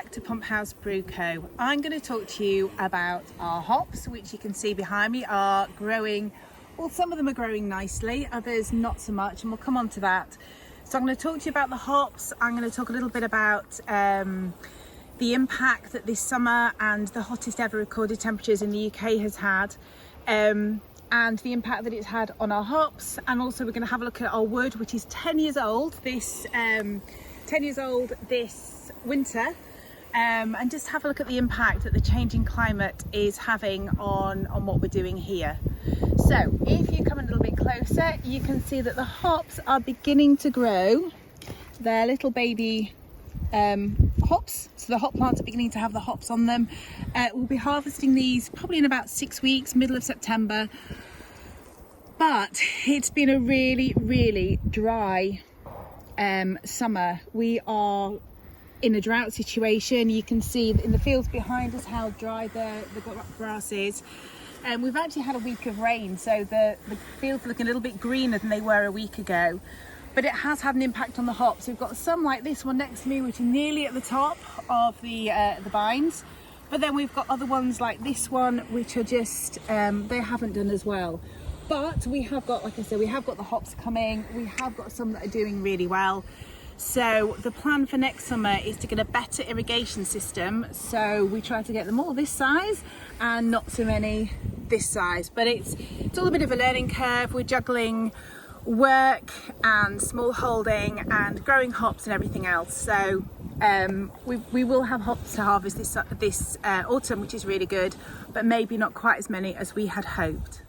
back to Pump House Brew Co. I'm going to talk to you about our hops, which you can see behind me are growing. Well, some of them are growing nicely, others not so much, and we'll come on to that. So I'm going to talk to you about the hops. I'm going to talk a little bit about the impact that this summer and the hottest ever recorded temperatures in the UK has had, and the impact that it's had on our hops. And also we're going to have a look at our wood, which is 10 years old this 10 years old this winter, and just have a look at the impact that the changing climate is having on what we're doing here. So if you come a little bit closer, you can see that the hops are beginning to grow. They're little baby hops, so the hop plants are beginning to have the hops on them. We'll be harvesting these probably in about 6 weeks, middle of September. But it's been a really dry summer. We are in a drought situation. You can see in the fields behind us how dry the grass is. We've actually had a week of rain, so the fields look a little bit greener than they were a week ago. But it has had an impact on the hops. We've got some like this one next to me, which are nearly at the top of the vines. But then we've got other ones like this one, which are just, they haven't done as well. But we have got, like I said, we have got the hops coming. We have got some that are doing really well. So the plan for next summer is to get a better irrigation system. So we try to get them all this size and not so many this size. But it's all a bit of a learning curve. We're juggling work and small holding and growing hops and everything else. So we will have hops to harvest this autumn, which is really good, but maybe not quite as many as we had hoped.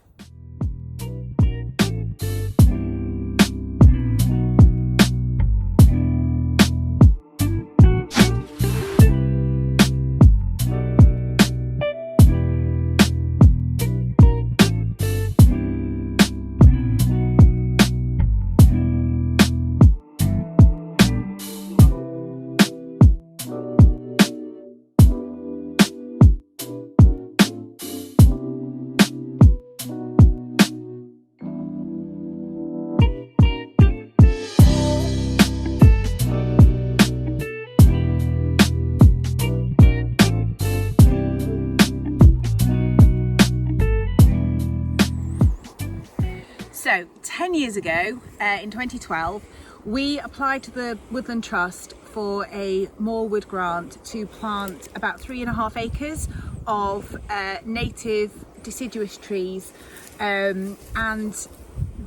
So 10 years ago, in 2012, we applied to the Woodland Trust for a More Wood grant to plant about 3.5 acres of native deciduous trees, and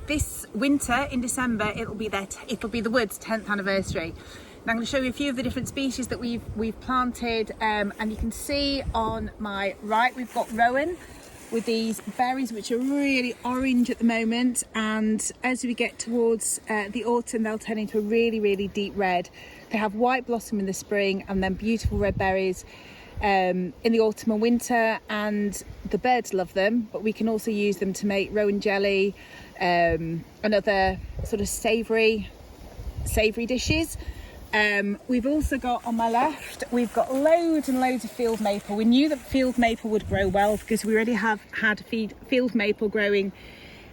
this winter in December it'll be the wood's 10th anniversary. And I'm going to show you a few of the different species that we've planted, and you can see on my right we've got rowan with these berries which are really orange at the moment, and as we get towards the autumn they'll turn into a really deep red. They have white blossom in the spring and then beautiful red berries in the autumn and winter, and the birds love them, but we can also use them to make rowan jelly and other sort of savoury dishes. We've also got on my left, we've got loads and loads of field maple. We knew that field maple would grow well because we already have had field maple growing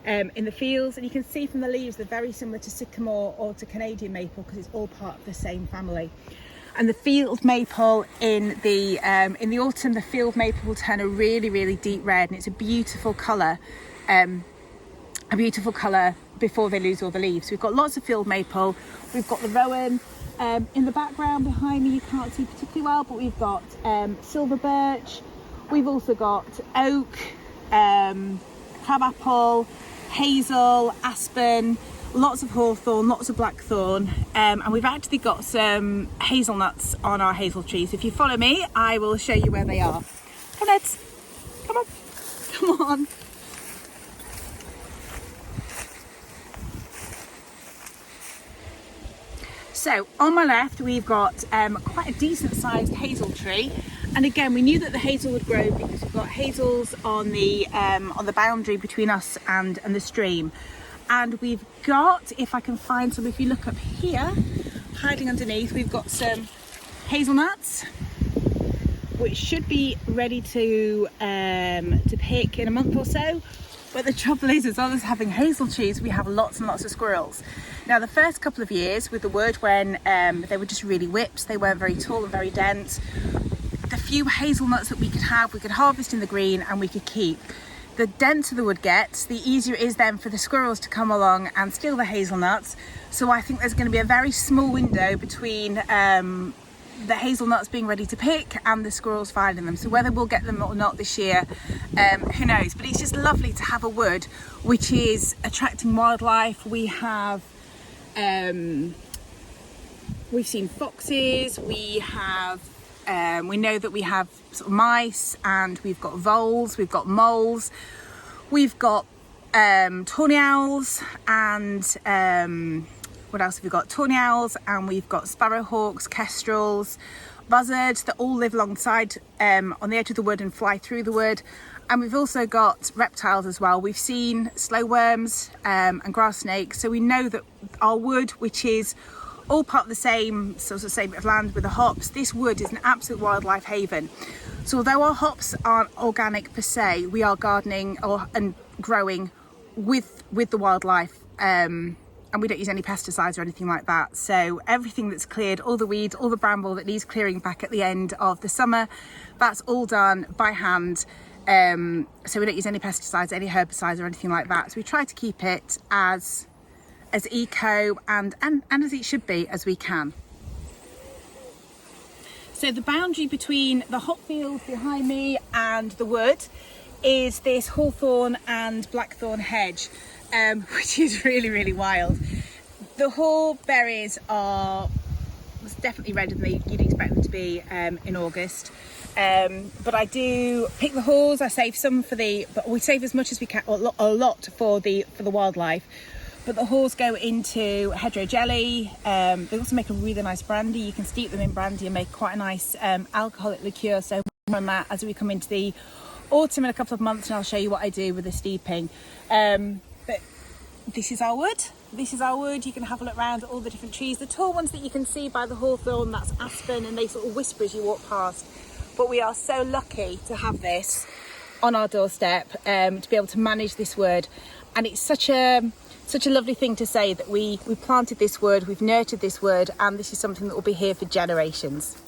in the fields, and you can see from the leaves they're very similar to sycamore or to Canadian maple because it's all part of the same family. And the field maple in the autumn, the field maple will turn a really deep red, and it's a beautiful colour before they lose all the leaves. We've got lots of field maple. We've got the rowan. In the background behind me you can't see particularly well, but we've got silver birch, we've also got oak, crabapple, hazel, aspen, lots of hawthorn, lots of blackthorn, and we've actually got some hazelnuts on our hazel trees. If you follow me I will show you where they are. Come Neds, come on. So on my left we've got quite a decent sized hazel tree, and again we knew that the hazel would grow because we've got hazels on the boundary between us and the stream. And we've got, if I can find some, if you look up here hiding underneath, we've got some hazelnuts which should be ready to pick in a month or so. But the trouble is, as well as having hazel trees, we have lots and lots of squirrels. Now, the first couple of years with the wood, when they were just really whipped, they weren't very tall and very dense, the few hazelnuts that we could have, we could harvest in the green and we could keep. The denser the wood gets, the easier it is then for the squirrels to come along and steal the hazelnuts. So I think there's going to be a very small window between the hazelnuts being ready to pick and the squirrels finding them. So whether we'll get them or not this year, who knows. But it's just lovely to have a wood which is attracting wildlife. We have we've seen foxes, we know that we have sort of mice, and we've got voles, we've got moles, we've got tawny owls, and what else have we got? Tawny owls, and we've got sparrowhawks, kestrels, buzzards that all live alongside on the edge of the wood and fly through the wood. And we've also got reptiles as well. We've seen slow worms and grass snakes. So we know that our wood, which is all part of the same sort of bit of land with the hops, this wood is an absolute wildlife haven. So although our hops aren't organic per se, we are gardening and growing with the wildlife, and we don't use any pesticides or anything like that. So everything that's cleared, all the weeds, all the bramble that needs clearing back at the end of the summer, that's all done by hand. So we don't use any pesticides, any herbicides or anything like that. So we try to keep it as eco and as it should be as we can. So the boundary between the hop field behind me and the wood is this hawthorn and blackthorn hedge, which is really, really wild. The haw berries are definitely redder than you'd expect them to be in August. But I do pick the haws. I save some but we save as much as we can, a lot for the wildlife. But the haws go into hedgerow jelly. They also make a really nice brandy. You can steep them in brandy and make quite a nice alcoholic liqueur. So more on that as we come into the autumn in a couple of months, and I'll show you what I do with the steeping. But this is our wood. This is our wood. You can have a look around at all the different trees. The tall ones that you can see by the hawthorn, that's aspen, and they sort of whisper as you walk past. But we are so lucky to have this on our doorstep, to be able to manage this wood. And it's such a lovely thing to say that we planted this wood, we've nurtured this wood, and this is something that will be here for generations.